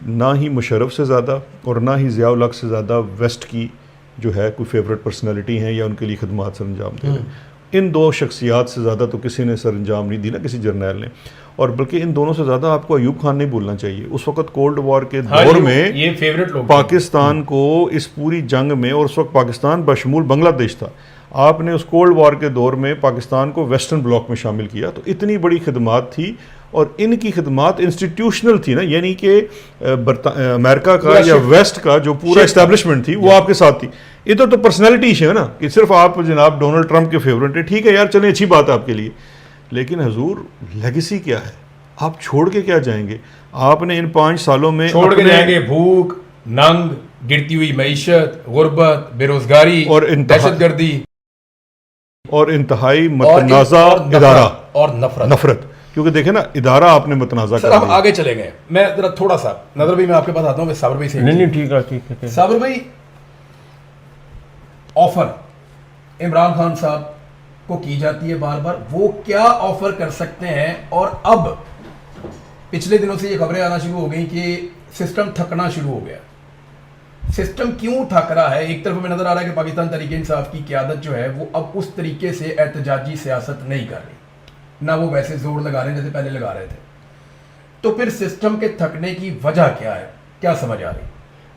ना ही मुशर्रफ से ज़्यादा और ना ही ज़िया-उल हक से ज़्यादा वेस्ट की जो है कोई फेवरेट पर्सनैलिटी हैं या उनके लिए खदमात सर अंजाम दे रहे हैं। इन 2 शख्सियात से ज़्यादा तो किसी ने सर अंजाम नहीं दी ना, किसी जर्नैल ने। और बल्कि इन दोनों से ज़्यादा आपको अयूब खान नहीं बोलना चाहिए। उस वक्त कोल्ड वॉर के दौर में ये फेवरेट लोग पाकिस्तान को इस पूरी जंग में, और उस वक्त पाकिस्तान बशमूल बांग्लादेश था, आपने उस कोल्ड वॉर के दौर में पाकिस्तान को वेस्टर्न ब्लॉक में शामिल किया। तो इतनी बड़ी खिदमात थी और इनकी खिदमात इंस्टीट्यूशनल थी ना, यानी कि अमेरिका का या वेस्ट का जो पूरा इस्टेब्लिशमेंट थी वो आपके साथ थी। इधर तो पर्सनैलिटी है ना कि सिर्फ आप जनाब डोनाल्ड ट्रंप के फेवरेट है, ठीक है यार चलें, अच्छी बात है आपके लिए, लेकिन हजूर लेगेसी क्या है? आप छोड़ के क्या जाएंगे? आपने इन 5 सालों में छोड़ के जाएंगे भूख, नंग, गिरती हुई मईशत, गुर्बत, बेरोजगारी और दहशतगर्दी और इंतहाई मतनाज़ा इदारा और नफरत। क्योंकि देखें ना, इदारा आपने मतनाज़ा कर दिया। हम आगे चले गए। मैं जरा थोड़ा सा नजर भाई, मैं आपके पास आता हूँ साबिर भाई से। नहीं ठीक है। साबिर भाई, ऑफर इमरान खान साहब को की जाती है बार बार, वो क्या ऑफर कर सकते हैं? और अब पिछले दिनों से ये खबरें आना शुरू हो गई कि सिस्टम थकना शुरू हो गया। सिस्टम क्यों थक रहा है? एक तरफ में नजर आ रहा है कि पाकिस्तान तहरीक इंसाफ की क़यादत जो है वो अब उस तरीके से एहतजाजी सियासत नहीं कर रही, ना वो वैसे जोर लगा रहे हैं जैसे पहले लगा रहे थे। तो फिर सिस्टम के थकने की वजह क्या है, क्या समझ आ रही?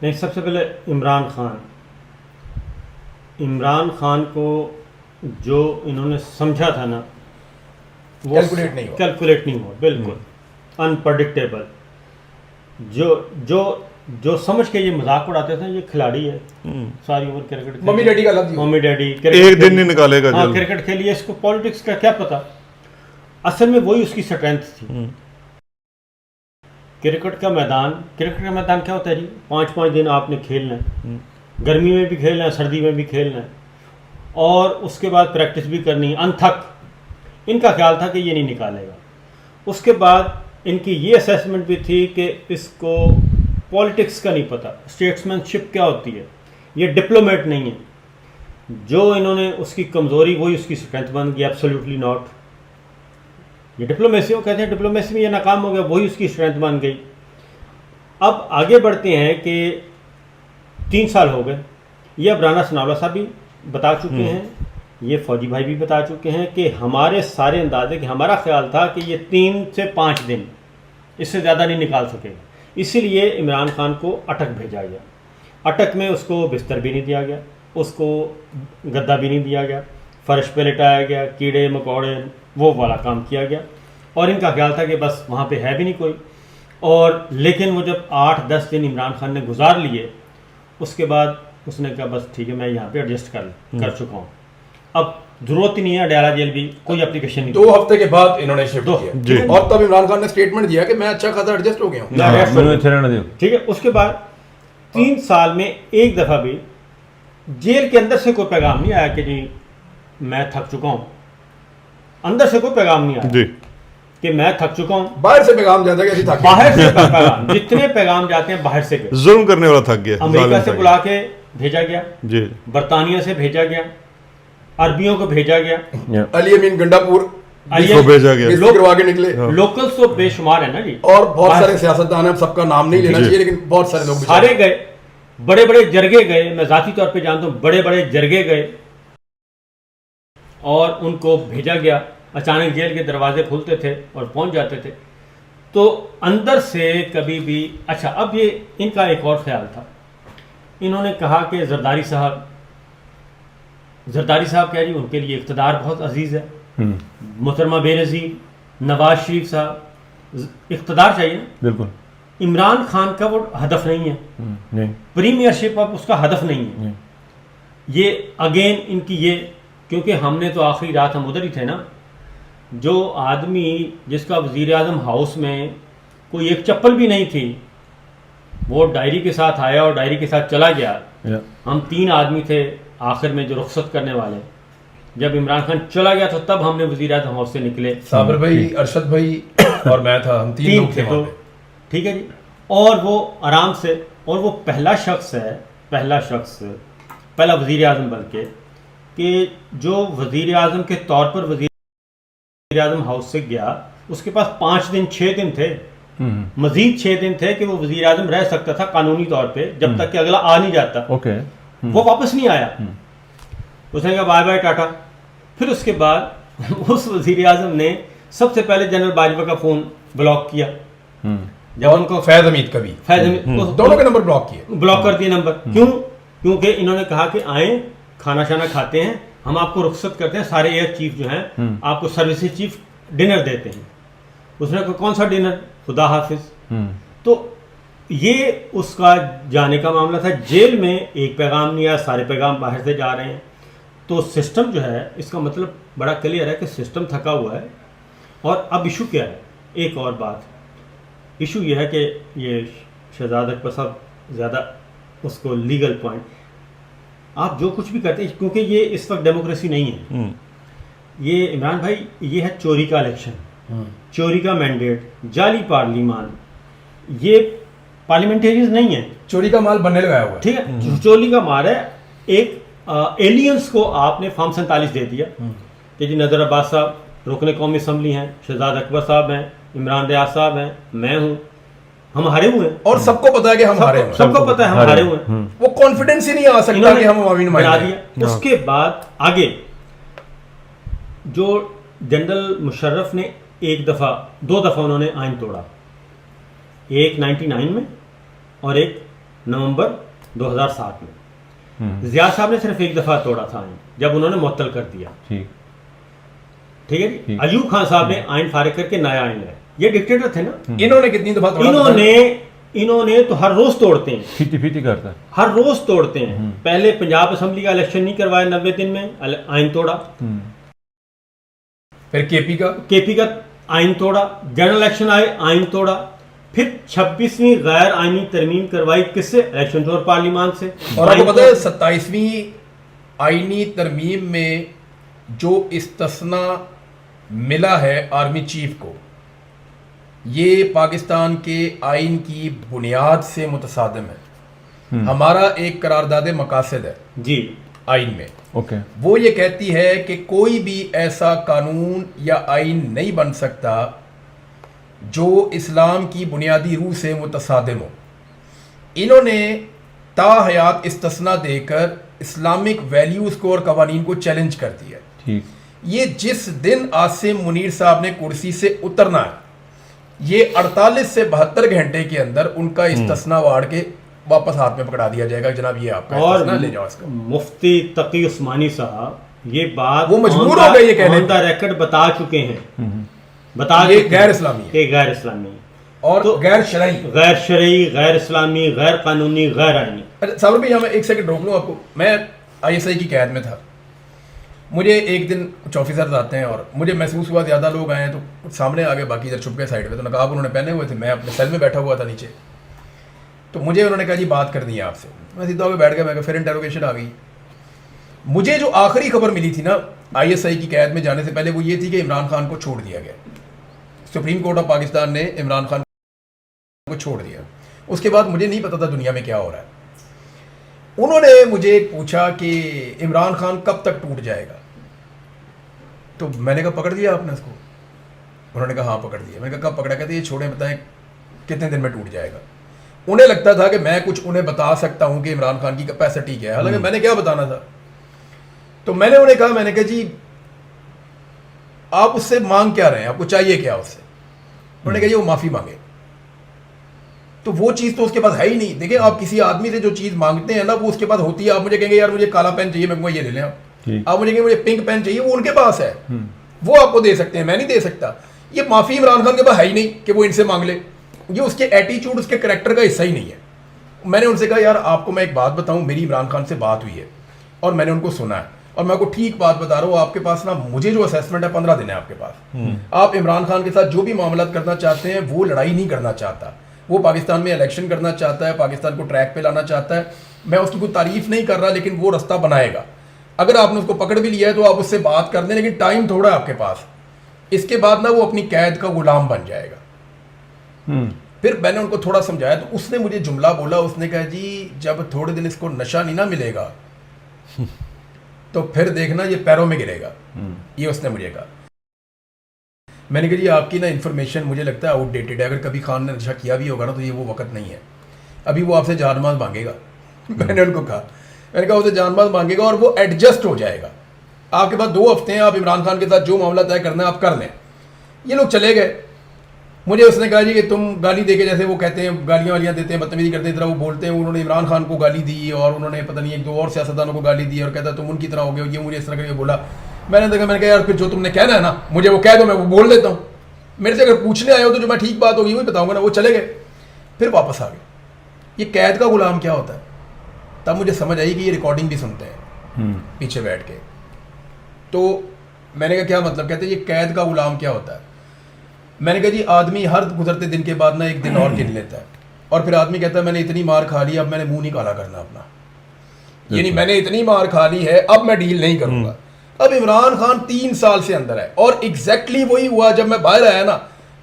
नहीं, सबसे पहले इमरान खान को जो इन्होंने समझा था ना, वो कैलकुलेट नहीं हुआ, बिल्कुल अनप्रडिक्टेबल। जो समझ के ये मजाक उड़ाते थे, ये खिलाड़ी है, सारी उम्र क्रिकेट, मम्मी डैडी का लफ्ज़, मम्मी डैडी एक दिन नहीं निकालेगा। हाँ, क्रिकेट खेलिए, इसको पॉलिटिक्स का क्या पता। असल में वही उसकी स्ट्रेंथ थी। क्रिकेट का मैदान क्या होता है जी? 5-5 दिन आपने खेलना है, गर्मी में भी खेलना है, सर्दी में भी खेलना है, और उसके बाद प्रैक्टिस भी करनी है अनथक। इनका ख्याल था कि ये नहीं निकालेगा। उसके बाद इनकी ये असेसमेंट भी थी कि इसको पॉलिटिक्स का नहीं पता, स्टेट्समैनशिप क्या होती है, ये डिप्लोमेट नहीं है। जो इन्होंने उसकी कमज़ोरी वही उसकी स्ट्रेंथ बन गई, एब्सोल्युटली नॉट। ये डिप्लोमेसी, वो कहते हैं डिप्लोमेसी में ये नाकाम हो गया, वही उसकी स्ट्रेंथ बन गई। अब आगे बढ़ते हैं कि 3 साल हो गए, ये अब राना सनाउल्लाह साहब भी बता चुके हैं, ये फौजी भाई भी बता चुके हैं कि हमारे सारे अंदाजे कि हमारा ख्याल था कि ये 3 से 5 दिन, इससे ज़्यादा नहीं निकाल सकेगा, इसीलिए इमरान खान को अटक भेजा गया। अटक में उसको बिस्तर भी नहीं दिया गया, उसको गद्दा भी नहीं दिया गया, फर्श पे लिटाया गया, कीड़े मकोड़े वो वाला काम किया गया। और इनका ख्याल था कि बस वहाँ पे है भी नहीं कोई। और लेकिन वो जब 8-10 दिन इमरान खान ने गुजार लिए, उसके बाद उसने कहा बस ठीक है, मैं यहाँ पे एडजस्ट कर चुका हूँ, अब जरूरत ही नहीं है अडयाला जेल भी, कोई एप्लीकेशन नहीं। 2 हफ्ते के बाद इन्होंने शिफ्ट जी। किया और तब इमरान खान ने स्टेटमेंट दिया कि मैं अच्छा खासा एडजस्ट हो गया हूँ। ठीक है, उसके बाद 3 साल में एक दफ़ा भी जेल के अंदर से कोई पैगाम नहीं आया कि जी मैं थक चुका हूँ। अंदर से कोई पैगाम नहीं आया जी कि मैं थक चुका हूँ। बाहर से पैगाम जाता है कि थक बाहर से पैगाम, जितने पैगाम जाते हैं बाहर से गए। जुल्म करने वाला थक गया, अमेरिका जालिम से थक बुला के भेजा गया, जी, बरतानिया से भेजा गया, अरबियों को भेजा गया, अली अमीन गंडापुर अलिया- को भेजा गया। बिस्तर करवा के निकले लोकल्स तो बेशुमार है ना जी, और बहुत सारे सियासतदान हैं, सबका नाम नहीं लेना जी। चाहिए, लेकिन बहुत सारे लोग सारे गए, बड़े बड़े जरगे गए, मैं जाती तौर पे जानता हूँ, बड़े बड़े जरगे गए और उनको भेजा गया। अचानक जेल के दरवाजे खुलते थे और पहुंच जाते थे, तो अंदर से कभी भी। अच्छा, अब ये इनका एक और ख्याल था, इन्होंने कहा कि जरदारी साहब क्या जी, उनके लिए इक़्तिदार बहुत अजीज़ है, मोहतरमा बेनज़ीर, नवाज शरीफ साहब, इक़्तिदार चाहिए ना। बिल्कुल इमरान खान का वो हदफ नहीं है, नहीं प्रीमियरशिप अब उसका हदफ नहीं है। ये अगेन इनकी ये, क्योंकि हमने तो आखिरी रात हम उधर ही थे ना, जो आदमी जिसका वज़ीर आज़म हाउस में कोई एक चप्पल भी नहीं थी, वो डायरी के साथ आया और डायरी के साथ चला गया। हम 3 आदमी थे आखिर में जो रुखसत करने वाले। जब इमरान खान चला गया तो तब हमने वज़ीर आज़म हाउस से निकले, साबिर भाई, अरशद भाई और मैं था, हम 3 लोग थे तो वहाँ पे। ठीक है जी। और वो आराम से, और वो पहला शख्स है, पहला वज़ीर आज़म बल्कि कि जो वज़ीर आज़म के तौर पर वज़ीर आज़म हाउस से गया, उसके पास 5 दिन 6 दिन थे, मजीद 6 दिन थे कि वो वज़ीर आज़म रह सकता था कानूनी तौर पे, जब तक कि अगला आ नहीं जाता। ओके वो वापस नहीं आया, उसने कहा बाय बाय टाटा। फिर उसके बाद उस वज़ीर आज़म ने सबसे पहले जनरल बाजवा का फ़ोन ब्लॉक किया। जब और उनको फैज हमीद का भी, दोनों के नंबर ब्लॉक किए, ब्लॉक कर दिए नंबर। क्यों? क्योंकि इन्होंने कहा कि आए, खाना शाना खाते हैं, हम आपको रुखसत करते हैं, सारे एयर चीफ जो हैं आपको सर्विसेज चीफ डिनर देते हैं। उसने कहा कौन सा डिनर, खुदा हाफिज। तो ये उसका जाने का मामला था। जेल में एक पैगाम नहीं आया, सारे पैगाम बाहर से जा रहे हैं। तो सिस्टम जो है, इसका मतलब बड़ा क्लियर है कि सिस्टम थका हुआ है। और अब इशू क्या है, एक और बात, इशू ये है कि ये शहजाद अकबर साहब ज़्यादा उसको लीगल पॉइंट, आप जो कुछ भी करते हैं, क्योंकि ये इस वक्त डेमोक्रेसी नहीं है, ये इमरान भाई, ये है चोरी का इलेक्शन, चोरी का मैंडेट, जाली पार्लिमान, ये पार्लियामेंटेरियंस नहीं है, चोरी का माल बनने लगाया हुआ है। ठीक है, चोरी का माल है। एक एलियंस को आपने फॉर्म 47 दे दिया कि जी नज़र अब्बास साहब रुकने कौमी असम्बली हैं, शहजाद अकबर साहब हैं, इमरान रियाज साहब हैं, मैं हूँ, हम हारे हुए हैं और सबको पता है कि हम हारे हैं, सबको पता है हम हारे हुए हैं। वो कॉन्फिडेंस ही नहीं आ सकता कि हम अवामी बना नुमाइंदे हैं। दिया। उसके बाद आगे जो जनरल मुशर्रफ ने दो दफ़ा उन्होंने आइन तोड़ा, एक 99 में और एक नवंबर 2007 में। ज़िया साहब ने सिर्फ एक दफ़ा तोड़ा था आइन, जब उन्होंने मुअत्तल कर दिया। ठीक है जी। अयूब खान साहब ने आइन फारिग करके नया आइन लाया। ये डिक्टेटर थे ना। इन्होंने कितनी दफा तोड़ा? इन्होंने तो हर रोज तोड़ते हैं, फीती करता है, हर रोज तोड़ते हैं। पहले पंजाब असम्बली का इलेक्शन नहीं करवाया 90 दिन में, आइन तोड़ा। फिर केपी का आइन तोड़ा, जनरल इलेक्शन आए, आइन तोड़ा। फिर 26वीं गैर आइनी तरमीम करवाई, किससे? इलेक्शन और पार्लियामान से। और आपको पता है 27वीं आईनी तरमीम में जो इस्तिस्ना मिला है आर्मी चीफ को, ये पाकिस्तान के आइन की बुनियाद से मुतसादिम है। हमारा एक करारदाद मकासद है जी आइन में, ओके, वो ये कहती है कि कोई भी ऐसा कानून या आइन नहीं बन सकता जो इस्लाम की बुनियादी रूह से मुतसादिम हो। इन्होंने ताहयात इस्तिस्ना देकर इस्लामिक वैल्यूज़ को और कवानीन को चैलेंज कर दिया। ठीक, ये जिस दिन आसिम मुनीर साहब ने कुर्सी से उतरना है, ये 48 से 72 घंटे के अंदर उनका इस्तिस्ना वाड़ के वापस हाथ में पकड़ा दिया जाएगा। जनाब ये आपका और इस्तिस्ना ले जाओ इसको। मुफ्ती तकी उस्मानी साहब ये बात वो मजबूर हो गए ये कहने ऑन द रिकॉर्ड बता चुके हैं, बता ये चुके गैर हैं इस्लामी है कि गैर इस्लामी है। और तो गैर शरई। गैर शरई, गैर इस्लामी, गैर कानूनी, गैर आईनी। अच्छा साबर भाई, मैं एक सेकंड रोक लूँ आपको। मैं ISI की कैद में था। मुझे एक दिन कुछ ऑफिसर्स आते हैं और मुझे महसूस हुआ ज़्यादा लोग आए हैं, तो कुछ सामने आ गए, बाकी इधर छुप गए साइड पे। तो नकाब उन्होंने पहने हुए थे, मैं अपने सेल में बैठा हुआ था नीचे। तो मुझे उन्होंने कहा जी बात करनी है आपसे। मैं सीधा होकर बैठ गया। मैं फिर इंटरोगेशन आ गई। मुझे जो आखिरी खबर मिली थी ना ISI की कैद में जाने से पहले, वो ये थी कि इमरान खान को छोड़ दिया गया। सुप्रीम कोर्ट ऑफ पाकिस्तान ने इमरान खान को छोड़ दिया। उसके बाद मुझे नहीं पता था दुनिया में क्या हो रहा है। उन्होंने मुझे पूछा कि इमरान खान कब तक टूट जाएगा। तो मैंने कहा पकड़ लिया आपने उसको? उन्होंने कहा हाँ पकड़ लिया। मैंने कहा कब पकड़ा? कहते ये छोड़े, बताएं कितने दिन में टूट जाएगा। उन्हें लगता था कि मैं कुछ उन्हें बता सकता हूं कि इमरान खान की कैपेसिटी क्या है, हालांकि मैंने क्या बताना था। तो मैंने उन्हें कहा, मैंने कहा जी आप उससे मांग क्या रहे हैं, आपको चाहिए क्या उससे? उन्होंने कहा जी वो माफी मांगे। तो वो चीज़ तो उसके पास है ही नहीं। देखिए आप किसी आदमी से जो चीज़ मांगते हैं ना, वो उसके पास होती है। आप मुझे कहेंगे यार मुझे काला पेन चाहिए, मैं कहूँगा ये ले लें आप। आप मुझे कहेंगे मुझे पिंक पेन चाहिए, वो उनके पास है, वो आपको दे सकते हैं, मैं नहीं दे सकता। ये माफ़ी इमरान खान के पास है ही नहीं कि वो इनसे मांग ले। ये उसके एटीट्यूड, उसके करेक्टर का हिस्सा ही नहीं है। मैंने उनसे कहा यार आपको मैं एक बात बताऊँ, मेरी इमरान खान से बात हुई है और मैंने उनको सुना है, और मैं आपको ठीक बात बता रहा हूँ। आपके पास ना, मुझे जो असेसमेंट है 15 दिन है आपके पास। आप इमरान खान के साथ जो भी मामला करना चाहते हैं, वो लड़ाई नहीं करना चाहता। वो पाकिस्तान में इलेक्शन करना चाहता है, पाकिस्तान को ट्रैक पे लाना चाहता है। मैं उसकी कोई तारीफ नहीं कर रहा, लेकिन वो रास्ता बनाएगा। अगर आपने उसको पकड़ भी लिया है तो आप उससे बात कर लें, लेकिन टाइम थोड़ा है आपके पास। इसके बाद ना वो अपनी कैद का गुलाम बन जाएगा। फिर मैंने उनको थोड़ा समझाया तो उसने मुझे जुमला बोला। उसने कहा जी जब थोड़े दिन इसको नशा नहीं ना मिलेगा तो फिर देखना ये पैरों में गिरेगा। ये उसने मुझे कहा। मैंने कहा जी आपकी ना इन्फॉर्मेशन मुझे लगता है आउटडेटेड है। अगर कभी खान ने नशा किया भी होगा ना तो ये वो वक्त नहीं है। अभी वो आपसे जान माल मांगेगा। मैंने उनको कहा, मैंने कहा उसे जान माल मांगेगा और वो एडजस्ट हो जाएगा। आपके पास 2 हफ्ते हैं, आप इमरान खान के साथ जो मामला तय करना है आप कर लें। ये लोग चले गए। मुझे उसने कहा जी कि तुम गाली दे के, जैसे वो कहते हैं गालियाँ वालियाँ देते हैं, बदतमीजी करते हैं, तरह वो बोलते हैं। उन्होंने इमरान खान को गाली दी और उन्होंने पता नहीं 1-2 और सियासतदानों को गाली दी और कहता तुम उनकी तरह हो गए। ये मुझे इस तरह करके बोला। मैंने कहा यार फिर जो तुमने कहना है ना मुझे वो कह दो, मैं वो बोल देता हूँ। मेरे से अगर पूछने आए हो तो जो मैं ठीक बात होगी वही बताऊँगा ना। वो चले गए, फिर वापस आ गए। ये कैद का गुलाम क्या होता है? तब मुझे समझ आई कि ये रिकॉर्डिंग भी सुनते हैं पीछे बैठ के। तो मैंने कहा क्या मतलब? कहते ये कैद का गुलाम क्या होता है? मैंने कहा जी आदमी हर गुजरते दिन के बाद ना एक दिन और गिन लेता है, और फिर आदमी कहता है मैंने इतनी मार खा ली, अब मैंने मुंह नहीं काला करना अपना। यानी मैंने इतनी मार खा ली है, अब मैं डील नहीं करूंगा। अब इमरान खान 3 साल से अंदर है और एग्जैक्टली वही हुआ जब मैं बाहर आया ना।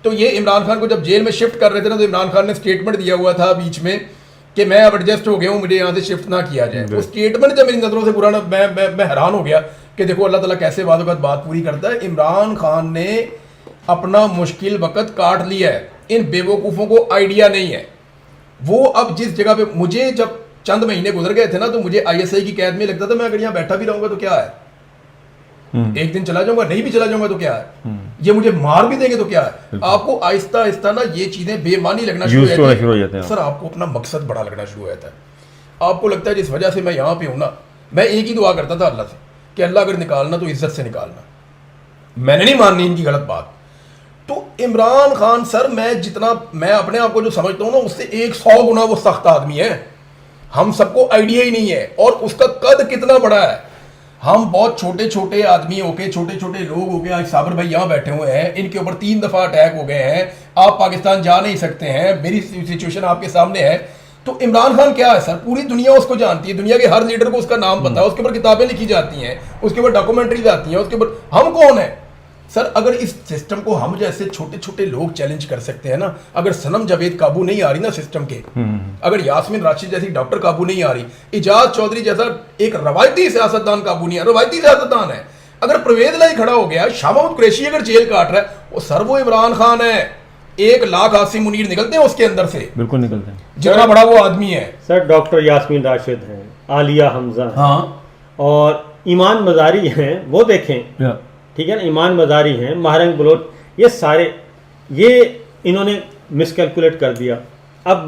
तो ये इमरान खान को जब जेल में शिफ्ट कर रहे थे ना, तो इमरान खान ने स्टेटमेंट दिया हुआ था बीच में कि मैं अब एडजस्ट हो गया हूँ, मुझे यहाँ से शिफ्ट ना किया जाए। वो स्टेटमेंट जब मेरी नजरों से बुरा ना, मैं हैरान हो गया कि देखो अल्लाह ताला कैसे बात पूरी करता है। इमरान खान ने अपना मुश्किल वक्त काट लिया है। इन बेवकूफ़ों को आइडिया नहीं है। वो अब जिस जगह पे, मुझे जब चंद महीने गुजर गए थे ना, तो मुझे ISI की कैद में लगता था मैं अगर यहाँ बैठा भी रहूंगा तो क्या है, एक दिन चला जाऊंगा, नहीं भी चला जाऊंगा तो क्या है, ये मुझे मार भी देंगे तो क्या है। आपको आहिस्ता आहिस्ता ना ये चीजें बेमानी लगना शुरू हो जाती है। सर आपको अपना मकसद बड़ा लगना शुरू हो जाता है। आपको लगता है जिस वजह से मैं यहाँ पे हूँ ना, मैं एक ही दुआ करता था अल्लाह से कि अल्लाह अगर निकालना तो इज्जत से निकालना। मैंने नहीं माननी इनकी गलत बात। तो इमरान खान सर, मैं अपने आप को जो समझता हूँ ना, उससे 100 गुना वो सख्त आदमी है। हम सबको आइडिया ही नहीं है और उसका कद कितना बड़ा है। हम बहुत छोटे छोटे आदमी होके, छोटे छोटे लोग होके, आज साबर भाई यहाँ बैठे हुए हैं, इनके ऊपर 3 दफा अटैक हो गए हैं। आप पाकिस्तान जा नहीं सकते हैं, मेरी सिचुएशन आपके सामने है। तो इमरान खान क्या है सर, पूरी दुनिया उसको जानती है, दुनिया के हर लीडर को उसका नाम पता है, उसके ऊपर किताबें लिखी जाती हैं, उसके ऊपर डॉक्यूमेंट्रीज आती हैं, उसके ऊपर। हम कौन है? सर अगर इस सिस्टम को हम जैसे छोटे छोटे लोग चैलेंज कर सकते हैं ना, अगर सनम जावेद काबू नहीं आ रही ना सिस्टम के, अगर यास्मीन राशिद जैसी डॉक्टर काबू नहीं आ रही, इजाज चौधरी जैसा एक रवायती सियासतदान काबू नहीं आ, रवायती सियासतदान है, अगर परवेज लाई खड़ा हो गया, शाह महमूद कुरैशी अगर जेल काट रहा है, वो सर वो इमरान खान है, 1 लाख आसिम मुनीर निकलते हैं उसके अंदर से, बिल्कुल निकलते हैं, जितना बड़ा वो आदमी है। सर डॉक्टर यास्मीन राशिद हैं, आलिया हमजा हैं, हाँ और ईमान मजारी हैं, वो देखें, ठीक है ना, ईमान मजारी हैं, महरंग बलोच, ये सारे ये इन्होंने मिसकैलकुलेट कर दिया। अब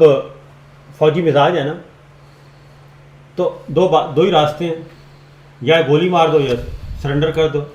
फौजी मिजाज है ना, तो दो ही रास्ते हैं, या गोली मार दो या सरेंडर कर दो।